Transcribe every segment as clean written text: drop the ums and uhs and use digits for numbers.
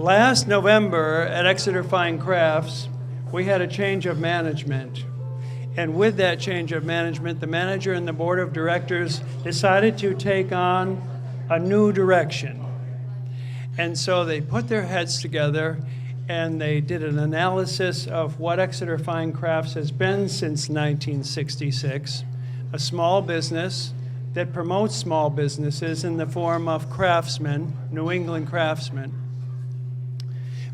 Last November at Exeter Fine Crafts, we had a change of management. And with that change of management, the manager and the board of directors decided to take on a new direction. And so they put their heads together and they did an analysis of what Exeter Fine Crafts has been since 1966, a small business that promotes small businesses in the form of craftsmen, New England craftsmen.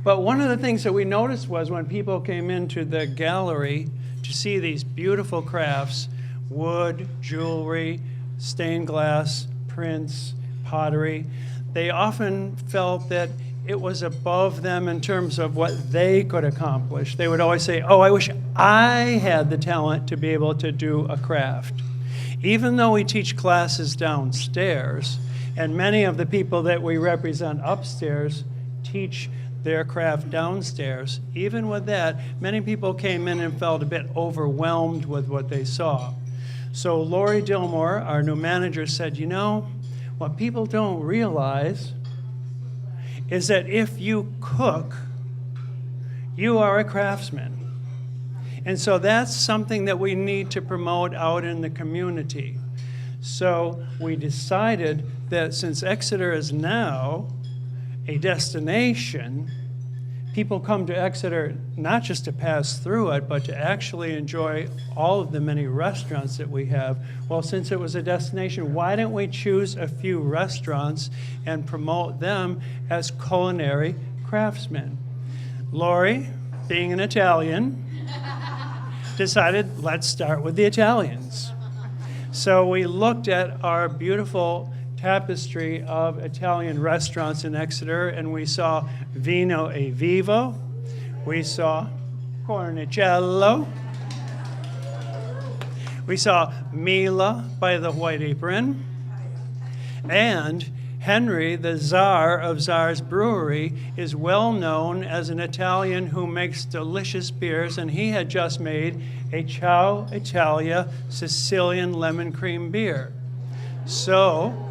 But one of the things that we noticed was when people came into the gallery to see these beautiful crafts, wood, jewelry, stained glass, prints, pottery, they often felt that it was above them in terms of what they could accomplish. They would always say, oh, I wish I had the talent to be able to do a craft. Even though we teach classes downstairs, and many of the people that we represent upstairs teach their craft downstairs, even with that, many people came in and felt a bit overwhelmed with what they saw. So Lori Dillmore, our new manager, said, you know, what people don't realize is that if you cook, you are a craftsman. And so that's something that we need to promote out in the community. So we decided that since Exeter is now a destination, people come to Exeter not just to pass through it, but to actually enjoy all of the many restaurants that we have. Well, since it was a destination, why don't we choose a few restaurants and promote them as culinary craftsmen? Lori, being an Italian, decided, let's start with the Italians. So we looked at our beautiful tapestry of Italian restaurants in Exeter, and we saw Vino e Vivo, we saw Cornicello, we saw Mila by the White Apron, and Henry, the Czar of Czar's Brewery, is well known as an Italian who makes delicious beers, and he had just made a Ciao Italia Sicilian lemon cream beer. So,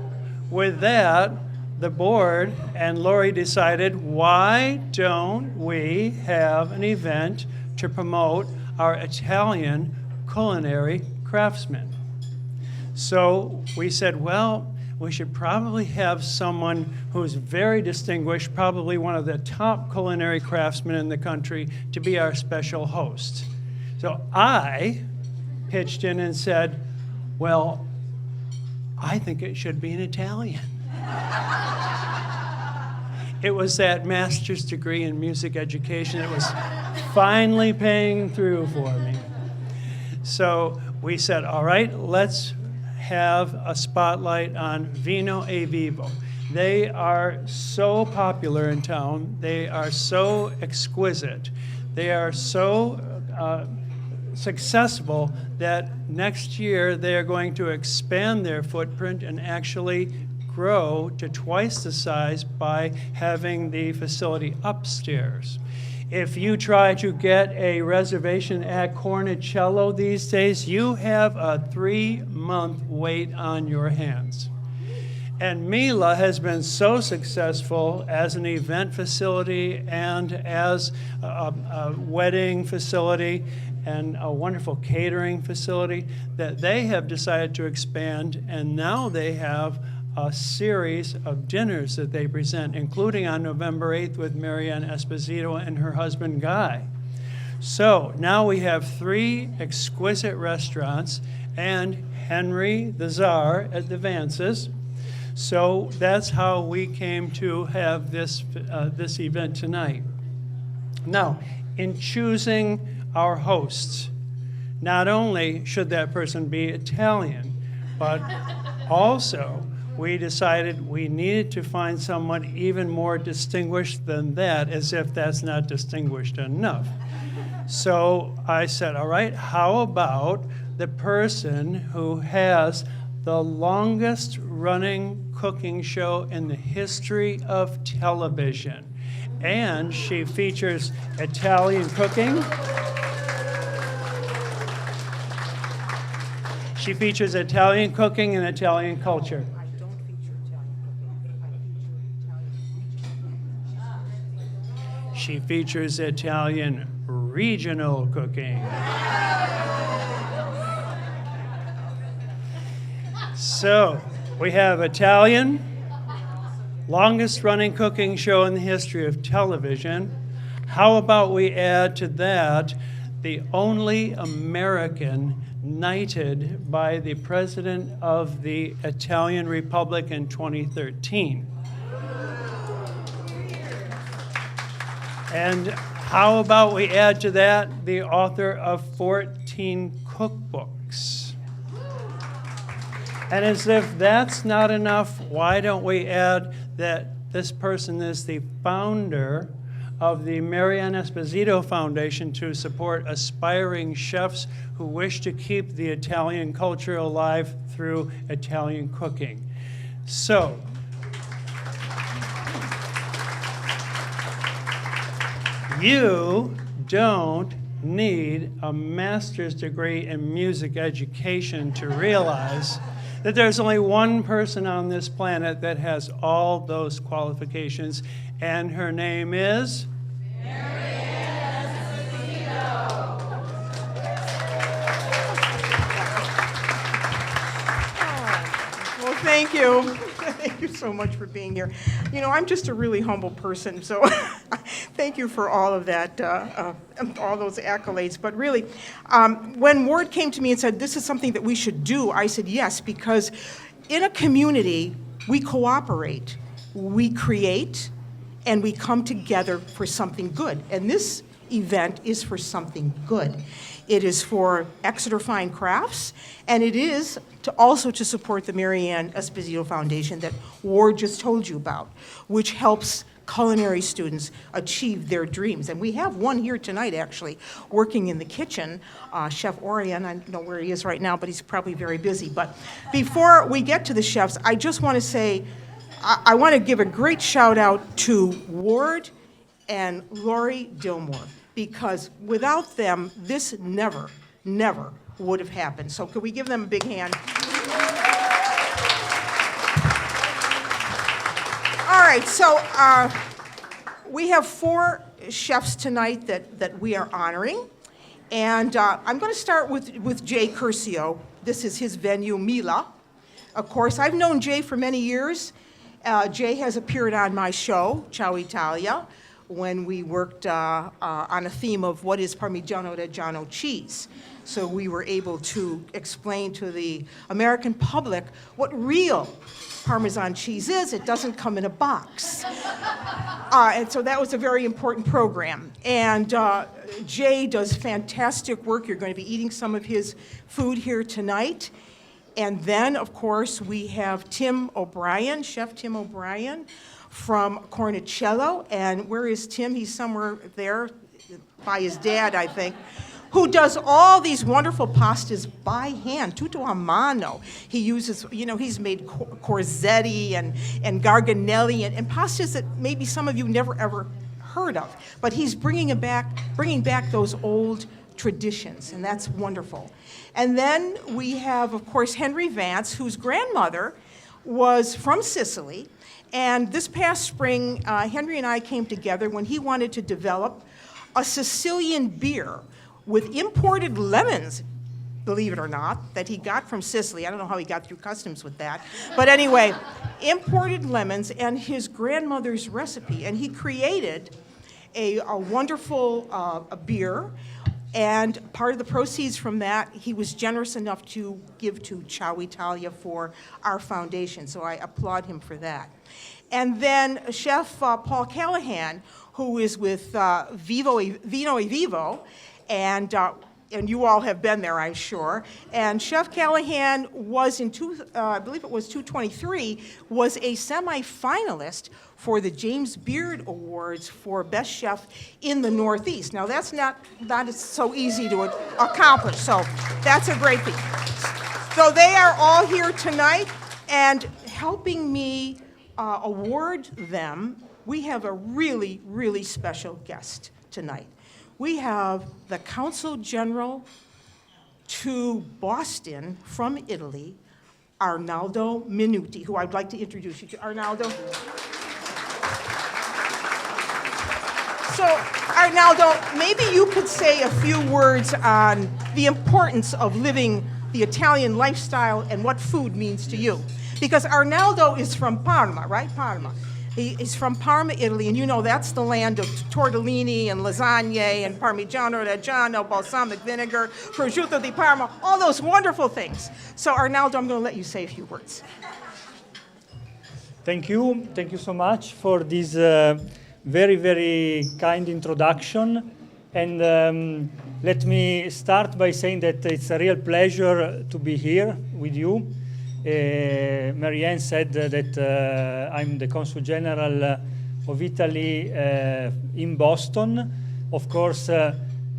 with that, the board and Lori decided, why don't we have an event to promote our Italian culinary craftsmen? So we said, well, we should probably have someone who's very distinguished, probably one of the top culinary craftsmen in the country, to be our special host. So I pitched in and said, well, I think it should be an Italian. It was that master's degree in music education that was finally paying through for me. So we said, all right, let's have a spotlight on Vino e Vivo. They are so popular in town. They are so exquisite. They are so successful that next year they are going to expand their footprint and actually grow to twice the size by having the facility upstairs. If you try to get a reservation at Cornicello these days, you have a 3-month wait on your hands. And Mila has been so successful as an event facility and as a wedding facility and a wonderful catering facility that they have decided to expand, and now they have a series of dinners that they present, including on November 8th with Marianne Esposito and her husband Guy. So now we have 3 exquisite restaurants and Henry the Czar at the Vances. So that's how we came to have this event tonight. Now, in choosing our hosts, not only should that person be Italian, but also we decided we needed to find someone even more distinguished than that, as if that's not distinguished enough. So I said, all right, how about the person who has the longest running cooking show in the history of television? And she features Italian cooking. She features Italian cooking and Italian culture. She features Italian regional cooking. So, we have Italian, longest running cooking show in the history of television. How about we add to that the only American knighted by the President of the Italian Republic in 2013? And how about we add to that the author of 14 cookbooks? And as if that's not enough, why don't we add that this person is the founder of the Marianne Esposito Foundation to support aspiring chefs who wish to keep the Italian culture alive through Italian cooking. So, you don't need a master's degree in music education to realize that there's only one person on this planet that has all those qualifications, and her name is? Marianne Esposito. Well, thank you. Thank you so much for being here. You know, I'm just a really humble person, so thank you for all of that, all those accolades. But really, when word came to me and said, this is something that we should do, I said yes, because in a community, we cooperate, we create, and we come together for something good. And this event is for something good. It is for Exeter Fine Crafts, and it is also to support the Marianne Esposito Foundation that Ward just told you about, which helps culinary students achieve their dreams. And we have one here tonight, actually, working in the kitchen, Chef Orion. I don't know where he is right now, but he's probably very busy. But before we get to the chefs, I just want to say, I want to give a great shout out to Ward and Lori Dillmore, because without them, this never would have happened. So could we give them a big hand? All right, so we have 4 chefs tonight that we are honoring. And I'm going to start with Jay Curcio. This is his venue, Mila. Of course, I've known Jay for many years. Jay has appeared on my show, Ciao Italia, when we worked on a theme of what is Parmigiano Reggiano cheese. So we were able to explain to the American public what real Parmesan cheese is. It doesn't come in a box. And so that was a very important program. And Jay does fantastic work. You're going to be eating some of his food here tonight. And then, of course, we have Tim O'Brien, Chef Tim O'Brien from Cornicello. And where is Tim? He's somewhere there by his dad, I think, who does all these wonderful pastas by hand, tutto a mano. He uses, you know, he's made corzetti and garganelli and pastas that maybe some of you never ever heard of. But he's bringing back those old traditions, and that's wonderful. And then we have, of course, Henry Vance, whose grandmother was from Sicily. And this past spring, Henry and I came together when he wanted to develop a Sicilian beer with imported lemons, believe it or not, that he got from Sicily. I don't know how he got through customs with that. But anyway, imported lemons and his grandmother's recipe. And he created a wonderful beer. And part of the proceeds from that, he was generous enough to give to Ciao Italia for our foundation. So I applaud him for that. And then Chef Paul Callahan, who is with Vino e Vivo, and you all have been there, I'm sure. And Chef Callahan was I believe it was 2023, was a semifinalist for the James Beard Awards for Best Chef in the Northeast. Now that's not so easy to accomplish, so that's a great thing. So they are all here tonight, and helping me award them, we have a really, really special guest tonight. We have the Consul General to Boston from Italy, Arnaldo Minuti, who I'd like to introduce you to. Arnaldo. So, Arnaldo, maybe you could say a few words on the importance of living the Italian lifestyle and what food means to you. Because Arnaldo is from Parma, right? Parma. He's from Parma, Italy, and you know that's the land of tortellini and lasagna and Parmigiano Reggiano, balsamic vinegar, prosciutto di Parma, all those wonderful things. So, Arnaldo, I'm going to let you say a few words. Thank you. Thank you so much for this very, very kind introduction. And let me start by saying that it's a real pleasure to be here with you. Marianne said that I'm the Consul General of Italy in Boston. Of course,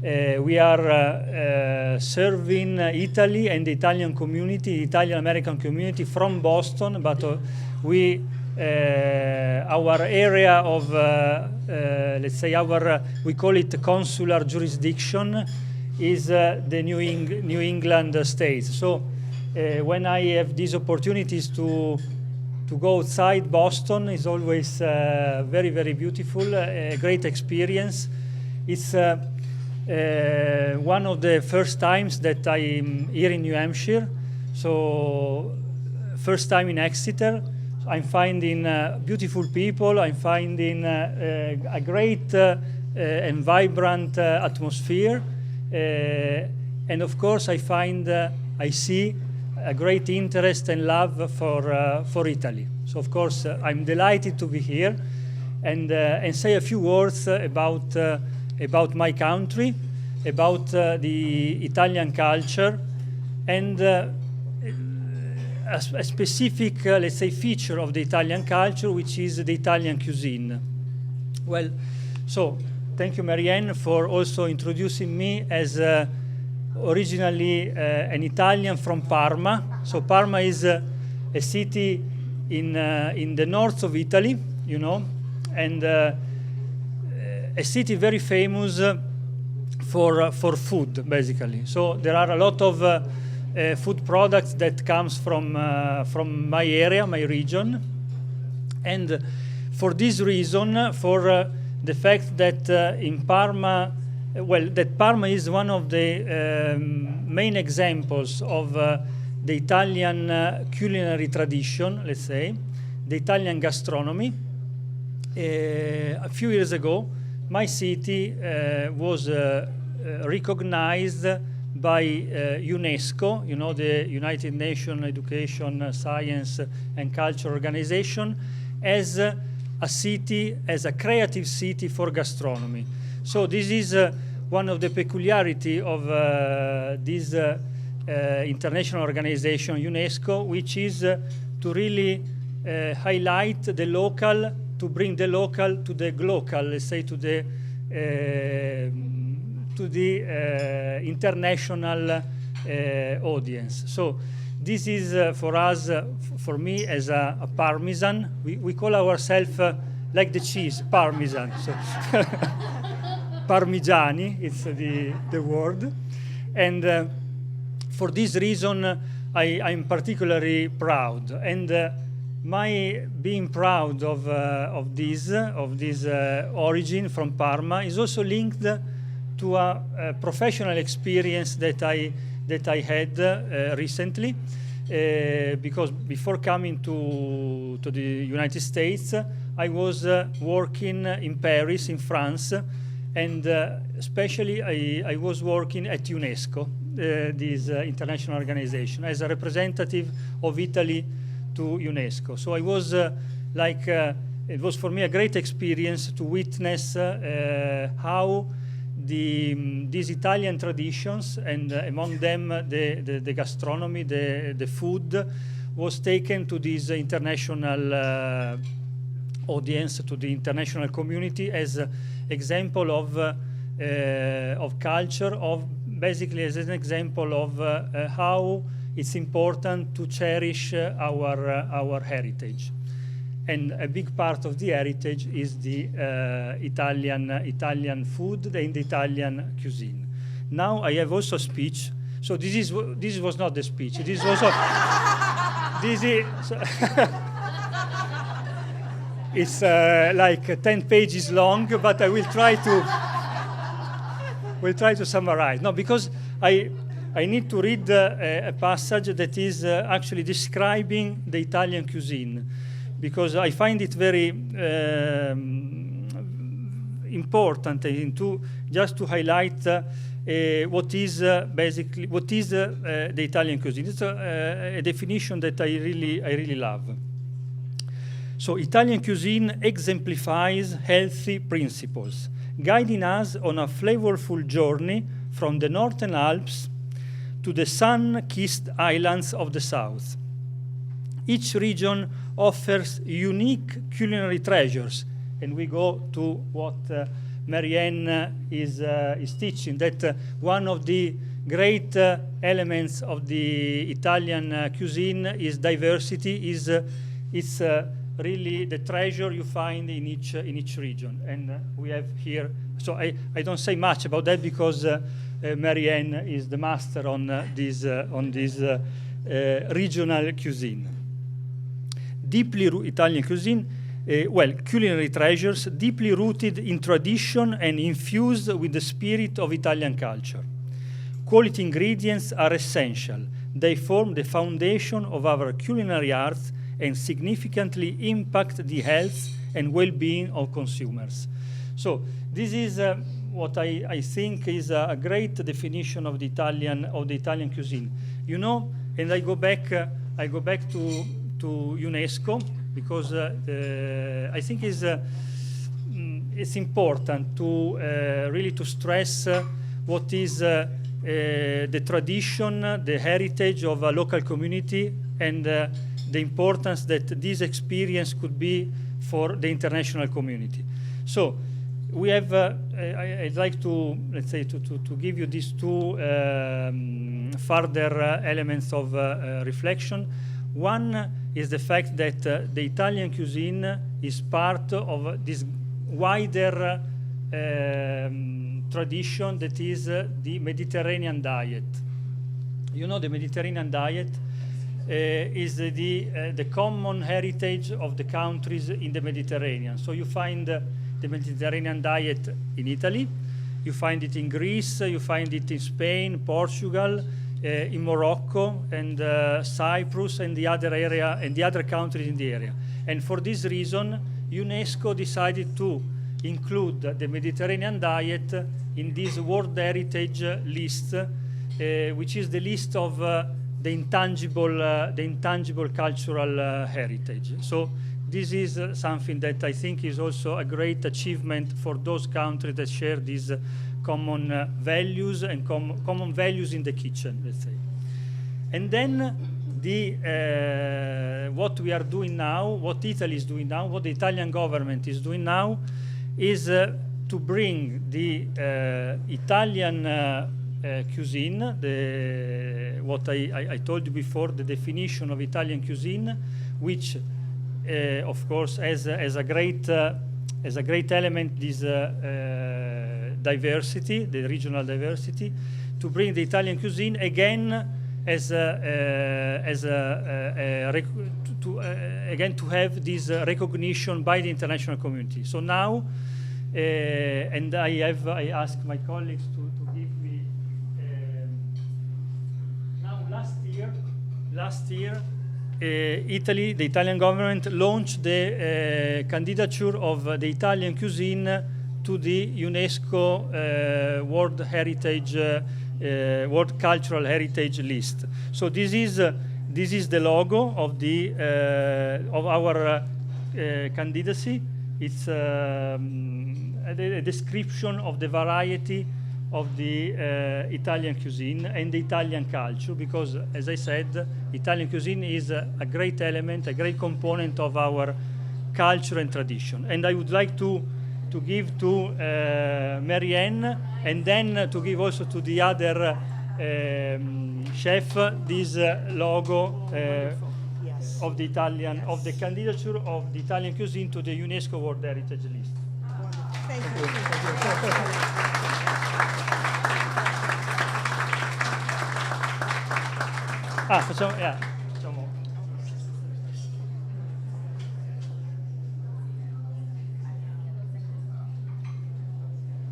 we are serving Italy and the Italian community, the Italian-American community from Boston, but our area of, let's say, we call it consular jurisdiction, is the New England states. So when I have these opportunities to go outside Boston, is always very, very beautiful, a great experience. It's one of the first times that I'm here in New Hampshire, so first time in Exeter. I'm finding beautiful people, I'm finding a great and vibrant atmosphere, and of course I see a great interest and love for Italy. So of course I'm delighted to be here and say a few words about my country, about the Italian culture, and a specific, let's say, feature of the Italian culture, which is the Italian cuisine. Well, so thank you, Marianne, for also introducing me as originally an Italian from Parma. So Parma is a city in the north of Italy, you know, and a city very famous for food, basically. So there are a lot of food products that comes from my area, my region, and for this reason, for the fact that in Parma, that Parma is one of the main examples of the Italian culinary tradition, let's say, the Italian gastronomy. A few years ago, my city was recognized by UNESCO, you know, the United Nations Education, Science and Culture Organization, as a city, as a creative city for gastronomy. So this is one of the peculiarity of this international organization, UNESCO, which is to really highlight the local, to bring the local to the glocal, let's say, to the international audience. So this is for us, for me as a Parmesan, we call ourselves like the cheese, Parmesan. So Parmigiani, it's the word. And for this reason, I'm particularly proud. And my being proud of this origin from Parma is also linked to a professional experience that I had recently, because before coming to the United States, I was working in Paris, in France, and especially I was working at UNESCO, this international organization, as a representative of Italy to UNESCO. So I was it was for me a great experience to witness how these Italian traditions, and among them the gastronomy, the food, was taken to this international audience, to the international community, as example of culture, of basically as an example of how it's important to cherish our heritage. And a big part of the heritage is the Italian food and the Italian cuisine. Now I have also a speech. So this was not the speech. This was this is. it's like 10 pages long, but I will try to summarize. No, because I need to read a passage that is actually describing the Italian cuisine, because I find it very important just to highlight what is basically the Italian cuisine. It's a definition that I really love. So Italian cuisine exemplifies healthy principles, guiding us on a flavorful journey from the Northern Alps to the sun-kissed islands of the south. Each region offers unique culinary treasures, and we go to what Marianne is teaching, that one of the great elements of the Italian cuisine is diversity, it's really the treasure you find in each region. And we have here, so I don't say much about that because Marianne is the master on this regional cuisine. Italian cuisine, culinary treasures deeply rooted in tradition and infused with the spirit of Italian culture. Quality ingredients are essential. They form the foundation of our culinary arts and significantly impact the health and well-being of consumers. So this is what I think is a great definition of the Italian cuisine. You know, and I go back to UNESCO, because I think it's important to really to stress what is the tradition, the heritage of a local community, and the importance that this experience could be for the international community. So we have, I'd like to, let's say, to give you these two further elements of reflection. One is the fact that the Italian cuisine is part of this wider tradition that is the Mediterranean diet. You know, the Mediterranean diet is the common heritage of the countries in the Mediterranean. So you find the Mediterranean diet in Italy, you find it in Greece, you find it in Spain, Portugal, in Morocco, and Cyprus, and the other area, and the other countries in the area. And for this reason, UNESCO decided to include the Mediterranean diet in this World Heritage list, which is the list of the intangible cultural heritage. So this is something that I think is also a great achievement for those countries that share these common values and common values in the kitchen, let's say. And then what we are doing now, what Italy is doing now, what the Italian government is doing now, is to bring the Italian cuisine, what I told you before, the definition of Italian cuisine, which of course has a great element this diversity, the regional diversity, to bring the Italian cuisine again to have this recognition by the international community. So now, and I asked my colleagues to give me. Now, last year, Italy, the Italian government launched the candidature of the Italian cuisine to the UNESCO World Cultural Heritage list. So this is the logo of our candidacy. It's a description of the variety of the Italian cuisine and the Italian culture, because, as I said, Italian cuisine is a great element, a great component of our culture and tradition. And I would like to give to Marianne, and then to give also to the other chef this logo Yes. of the candidature of the Italian cuisine to the UNESCO World Heritage list. Thank you. Facciamo.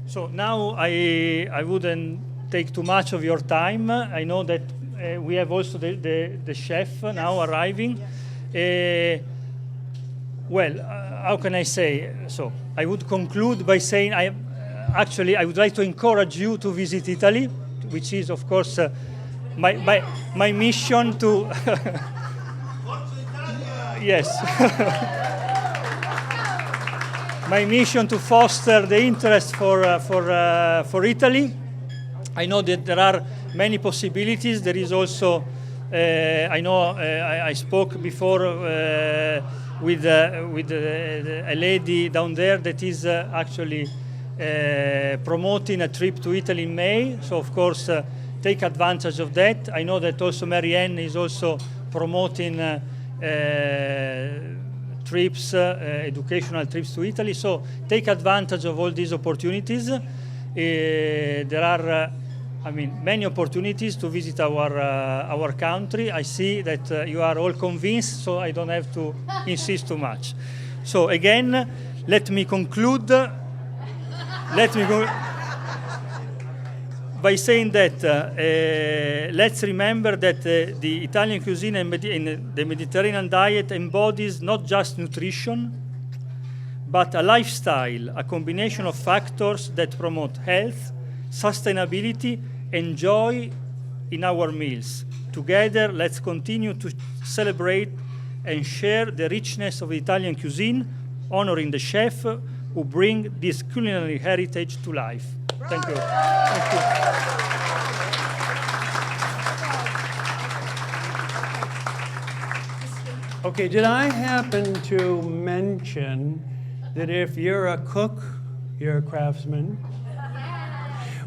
So now I wouldn't take too much of your time. I know that we have also the chef now arriving. How can I say? So I would conclude by saying I would like to encourage you to visit Italy, which is, of course, my mission to... Yes. My mission to foster the interest for Italy. I know that there are many possibilities. There is also, I spoke before with a lady down there that is actually promoting a trip to Italy in May. So of course, take advantage of that. I know that also Marianne is also promoting trips, educational trips to Italy. So take advantage of all these opportunities. There are, many opportunities to visit our country. I see that you are all convinced, so I don't have to insist too much. So again, let me conclude. By saying that let's remember that the Italian cuisine and the Mediterranean diet embodies not just nutrition, but a lifestyle, a combination of factors that promote health, sustainability, and joy in our meals. Together, let's continue to celebrate and share the richness of Italian cuisine, honoring the chef who bring this culinary heritage to life. Thank you. Thank you. Okay, did I happen to mention that if you're a cook, you're a craftsman?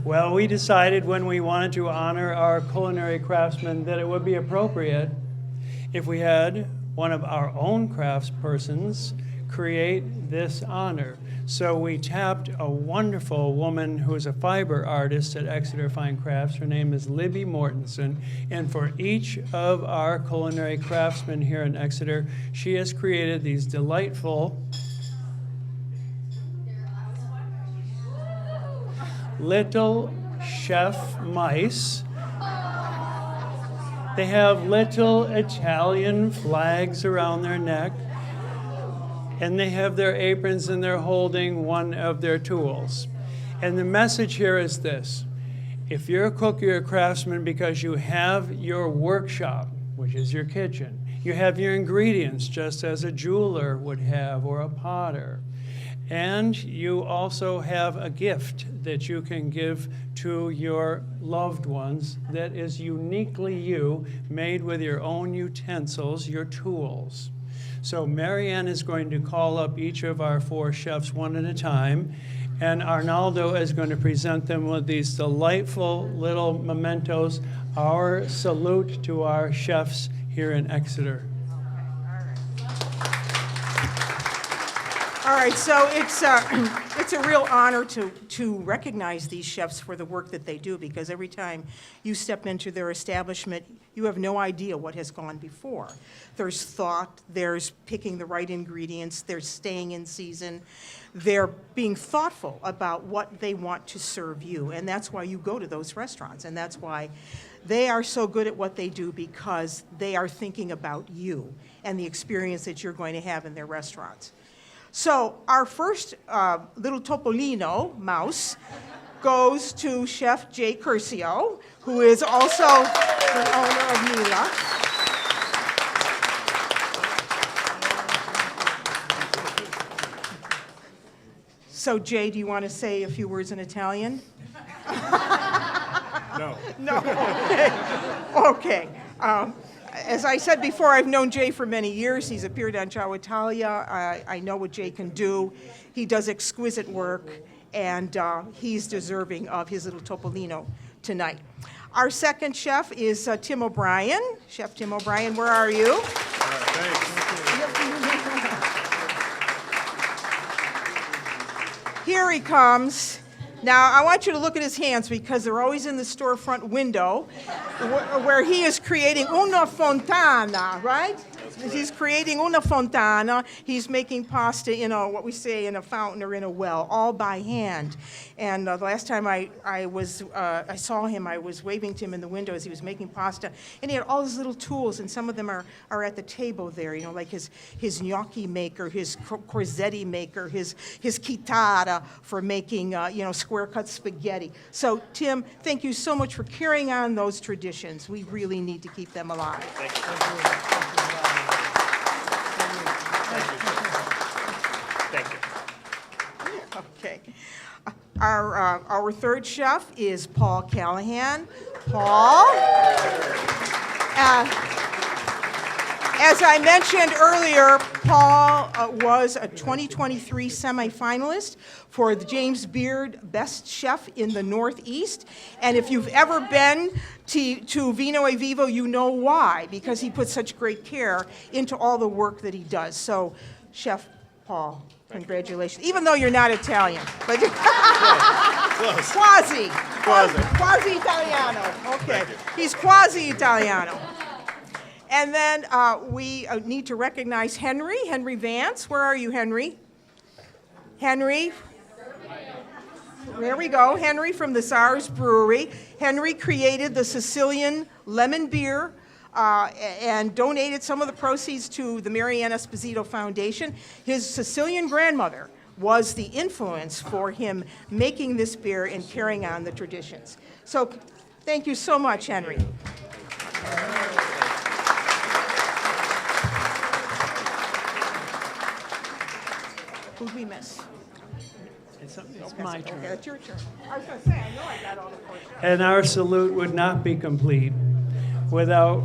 Well, we decided when we wanted to honor our culinary craftsmen that it would be appropriate if we had one of our own craftspersons create this honor. So we tapped a wonderful woman who is a fiber artist at Exeter Fine Crafts. Her name is Libby Mortensen. And for each of our culinary craftsmen here in Exeter, she has created these delightful little chef mice. They have little Italian flags around their neck, and they have their aprons and they're holding one of their tools. And the message here is this: if you're a cook, you're a craftsman because you have your workshop, which is your kitchen. You have your ingredients, just as a jeweler would have, or a potter. And you also have a gift that you can give to your loved ones that is uniquely you, made with your own utensils, your tools. So Marianne is going to call up each of our 4 chefs one at a time, and Arnaldo is going to present them with these delightful little mementos, our salute to our chefs here in Exeter. All right, so it's a real honor to recognize these chefs for the work that they do, because every time you step into their establishment, you have no idea what has gone before. There's thought, there's picking the right ingredients, there's staying in season, they're being thoughtful about what they want to serve you, and that's why you go to those restaurants, and that's why they are so good at what they do, because they are thinking about you and the experience that you're going to have in their restaurants. So our first little Topolino mouse goes to Chef Jay Curcio, who is also the owner of Mila. So Jay, do you want to say a few words in Italian? No. No. Okay. As I said before, I've known Jay for many years. He's appeared on Ciao Italia. I know what Jay can do. He does exquisite work, and he's deserving of his little Topolino tonight. Our second chef is Tim O'Brien. Chef Tim O'Brien, where are you? Thanks. Here he comes. Now, I want you to look at his hands, because they're always in the storefront window where he is creating una fontana, right? That's He's creating una fontana. He's making pasta in a, what we say, in a fountain or in a well, all by hand. And the last time I saw him, I was waving to him in the window as he was making pasta. And he had all these little tools, and some of them are at the table there, you know, like his gnocchi maker, his corzetti maker, his chitarra for making, you know, square-cut spaghetti. So, Tim, thank you so much for carrying on those traditions. We really need to keep them alive. Thank you. Thank you. Okay. Our third chef is Paul Callahan. Paul? As I mentioned earlier, Paul was a 2023 semifinalist for the James Beard Best Chef in the Northeast. And if you've ever been to Vino e Vivo, you know why, because he puts such great care into all the work that he does. So, Chef Paul, congratulations. Even though you're not Italian, but Close. Quasi-Italiano. Okay, he's quasi-Italiano. And then we need to recognize Henry Vance. Where are you, Henry? Henry? There we go, Henry from the Czar's Brewery. Henry created the Sicilian lemon beer and donated some of the proceeds to the Marianne Esposito Foundation. His Sicilian grandmother was the influence for him making this beer and carrying on the traditions. So thank you so much, Henry. Who'd we miss? It's my turn. Okay, it's your turn. I was going to say, I know I got all the questions. And our salute would not be complete without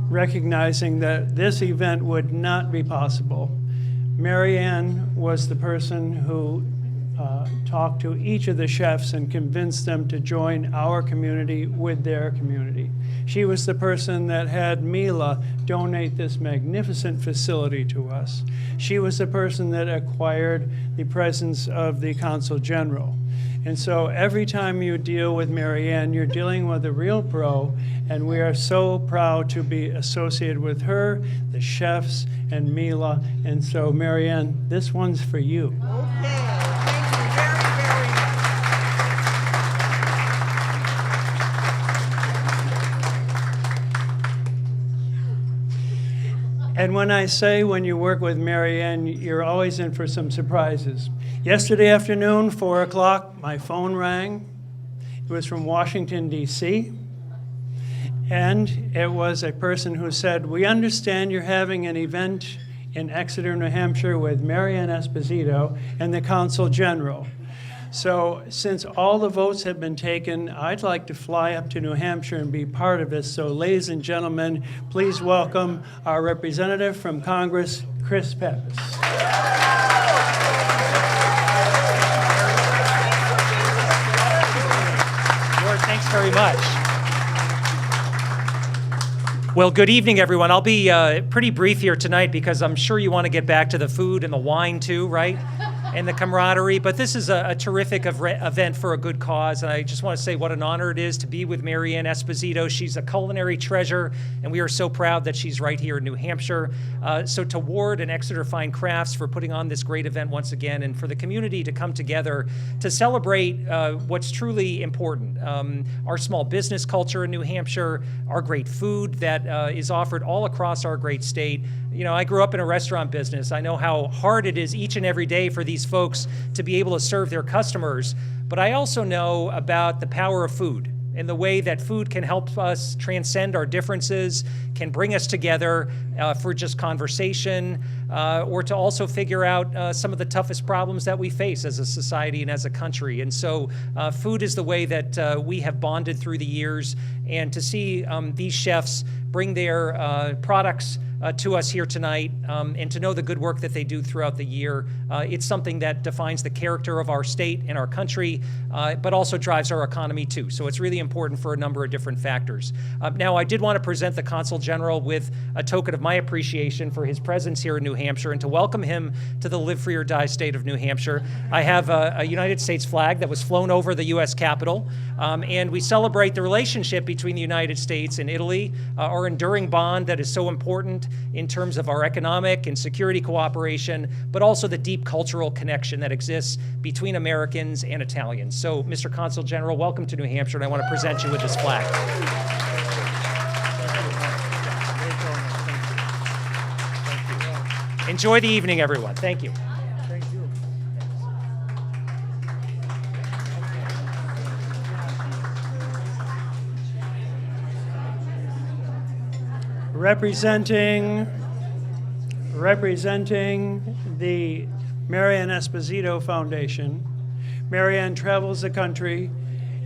recognizing that this event would not be possible. Marianne was the person who talked to each of the chefs and convinced them to join our community with their community. She was the person that had Mila donate this magnificent facility to us. She was the person that acquired the presence of the Consul General. And so every time you deal with Marianne, you're dealing with a real pro, and we are so proud to be associated with her, the chefs, and Mila. And so, Marianne, this one's for you. Okay, thank you very, very much. And when I say when you work with Marianne, you're always in for some surprises. Yesterday afternoon, 4 o'clock, my phone rang. It was from Washington, D.C., and it was a person who said, "We understand you're having an event in Exeter, New Hampshire with Marianne Esposito and the Consul General. So since all the votes have been taken, I'd like to fly up to New Hampshire and be part of this. So ladies and gentlemen, please welcome our representative from Congress, Chris Pappas." Lord, thanks very much. Well, good evening, everyone. I'll be pretty brief here tonight because I'm sure you want to get back to the food and the wine too, right? And the camaraderie. But this is a terrific event for a good cause. And I just want to say what an honor it is to be with Marianne Esposito. She's a culinary treasure, and we are so proud that she's right here in New Hampshire. So to Ward and Exeter Fine Crafts for putting on this great event once again, and for the community to come together to celebrate what's truly important. Our small business culture in New Hampshire, our great food that is offered all across our great state. You know, I grew up in a restaurant business. I know how hard it is each and every day for these folks to be able to serve their customers. But I also know about the power of food and the way that food can help us transcend our differences, can bring us together for just conversation, or to also figure out some of the toughest problems that we face as a society and as a country. And so food is the way that we have bonded through the years. And to see these chefs bring their products to us here tonight, and to know the good work that they do throughout the year. It's something that defines the character of our state and our country, but also drives our economy too. So it's really important for a number of different factors. Now, I did want to present the Consul General with a token of my appreciation for his presence here in New Hampshire and to welcome him to the Live Free or Die state of New Hampshire. I have a United States flag that was flown over the U.S. Capitol, and we celebrate the relationship between the United States and Italy, our our enduring bond that is so important in terms of our economic and security cooperation, but also the deep cultural connection that exists between Americans and Italians. So, Mr. Consul General, welcome to New Hampshire, and I want to present you with this plaque. Enjoy the evening, everyone. Thank you. Thank you. Representing the Marianne Esposito Foundation, Marianne travels the country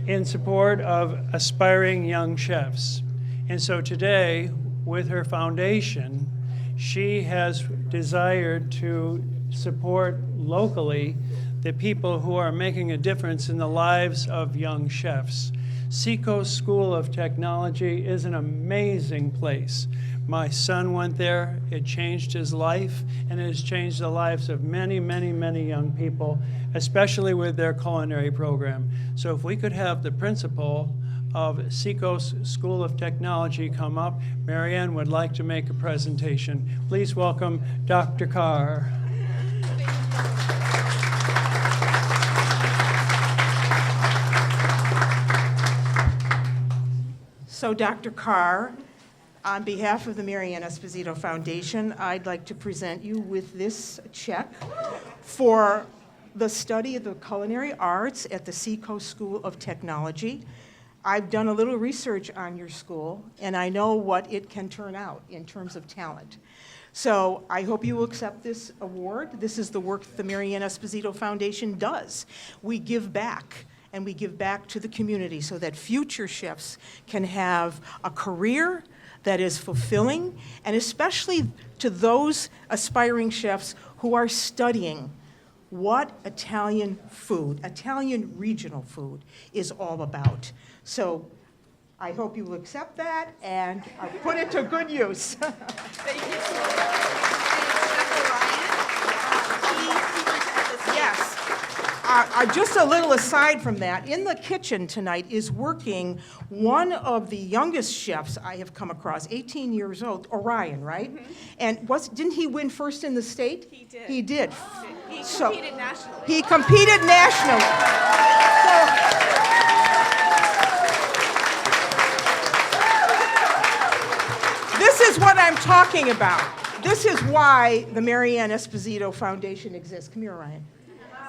in support of aspiring young chefs. And so today, with her foundation, she has desired to support locally the people who are making a difference in the lives of young chefs. Seacoast School of Technology is an amazing place. My son went there, it changed his life, and it has changed the lives of many, many, many young people, especially with their culinary program. So if we could have the principal of Seacoast School of Technology come up, Marianne would like to make a presentation. Please welcome Dr. Carr. So Dr. Carr, on behalf of the Marianne Esposito Foundation, I'd like to present you with this check for the study of the culinary arts at the Seacoast School of Technology. I've done a little research on your school, and I know what it can turn out in terms of talent. So I hope you will accept this award. This is the work that the Marianne Esposito Foundation does. We give back, and we give back to the community so that future chefs can have a career that is fulfilling, and especially to those aspiring chefs who are studying what Italian food, Italian regional food, is all about. So I hope you will accept that and put it to good use. Thank you. Yes. Just a little aside from that, in the kitchen tonight is working one of the youngest chefs I have come across, 18 years old, Orion, right? Mm-hmm. And didn't he win first in the state? He did. He did. He competed nationally. He competed nationally. This is what I'm talking about. This is why the Marianne Esposito Foundation exists. Come here, Ryan.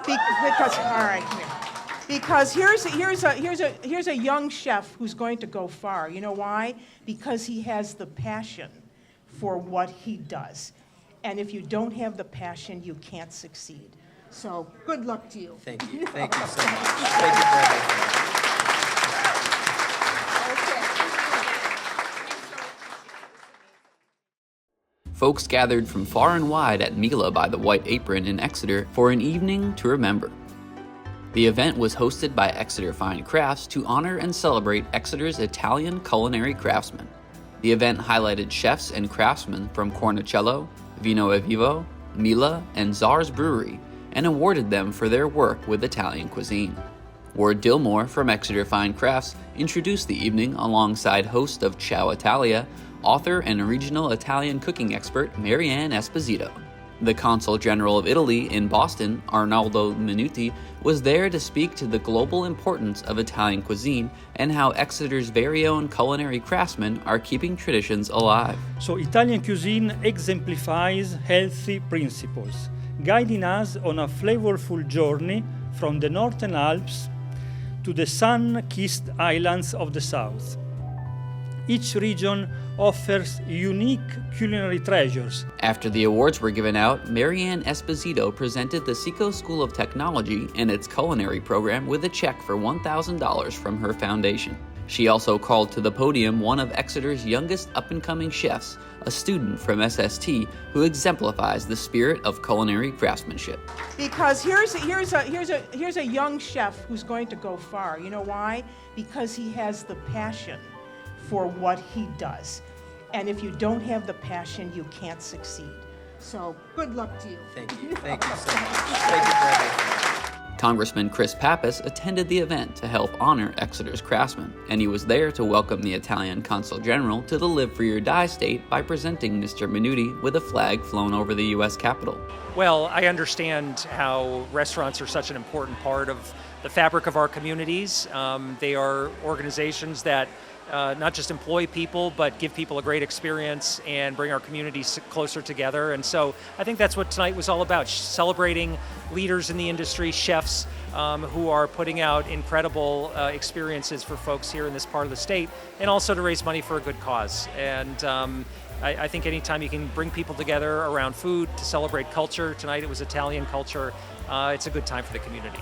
Because all right, come here. Because here's a young chef who's going to go far. You know why? Because he has the passion for what he does. And if you don't have the passion, you can't succeed. So good luck to you. Thank you. Thank you so much. Thank you for everything. Folks gathered from far and wide at Mila by the White Apron in Exeter for an evening to remember. The event was hosted by Exeter Fine Crafts to honor and celebrate Exeter's Italian culinary craftsmen. The event highlighted chefs and craftsmen from Cornicello, Vino e Vivo, Mila, and Czar's Brewery, and awarded them for their work with Italian cuisine. Ward Dillmore from Exeter Fine Crafts introduced the evening alongside host of Ciao Italia, author and regional Italian cooking expert Marianne Esposito. The Consul General of Italy in Boston, Arnaldo Minuti, was there to speak to the global importance of Italian cuisine and how Exeter's very own culinary craftsmen are keeping traditions alive. So Italian cuisine exemplifies healthy principles, guiding us on a flavorful journey from the Northern Alps to the sun-kissed islands of the south. Each region offers unique culinary treasures. After the awards were given out, Marianne Esposito presented the Seacoast School of Technology and its culinary program with a check for $1,000 from her foundation. She also called to the podium one of Exeter's youngest up-and-coming chefs, a student from SST who exemplifies the spirit of culinary craftsmanship. Because here's a young chef who's going to go far. You know why? Because he has the passion for what he does. And if you don't have the passion, you can't succeed. So good luck to you. Thank you. Thank you so much. Thank you for everything. Congressman Chris Pappas attended the event to help honor Exeter's craftsmen, and he was there to welcome the Italian Consul General to the Live Free or Die state by presenting Mr. Minuti with a flag flown over the U.S. Capitol. Well, I understand how restaurants are such an important part of the fabric of our communities. They are organizations that not just employ people, but give people a great experience and bring our communities closer together. And so I think that's what tonight was all about, celebrating leaders in the industry, chefs who are putting out incredible experiences for folks here in this part of the state, and also to raise money for a good cause. And I think anytime you can bring people together around food to celebrate culture, tonight it was Italian culture, it's a good time for the community.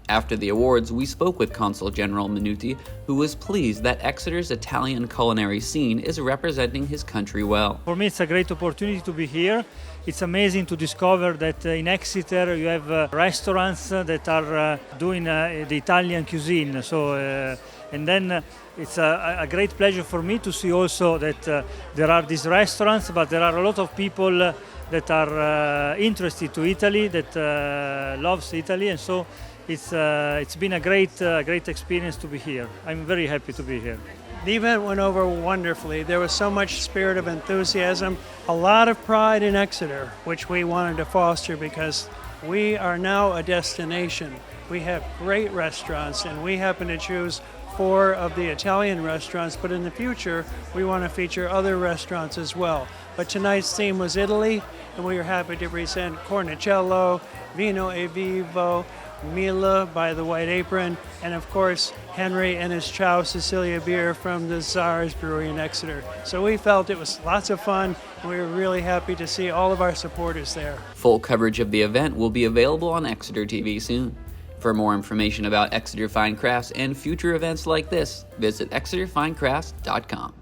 After the awards, we spoke with Consul General Minuti, who was pleased that Exeter's Italian culinary scene is representing his country well. For me, it's a great opportunity to be here. It's amazing to discover that in Exeter you have restaurants that are doing the Italian cuisine. So, and then it's a great pleasure for me to see also that there are these restaurants, but there are a lot of people that are interested to Italy, that loves Italy, and so it's been a great experience to be here. I'm very happy to be here. The event went over wonderfully. There was so much spirit of enthusiasm, a lot of pride in Exeter, which we wanted to foster because we are now a destination. We have great restaurants, and we happen to choose 4 of the Italian restaurants, but in the future, we want to feature other restaurants as well. But tonight's theme was Italy, and we are happy to present Cornicello, Vino e Vivo, Mila by the White Apron, and of course, Henry and his Ciao Sicilia beer from the Czar's Brewery in Exeter. So we felt it was lots of fun, and we were really happy to see all of our supporters there. Full coverage of the event will be available on Exeter TV soon. For more information about Exeter Fine Crafts and future events like this, visit exeterfinecrafts.com.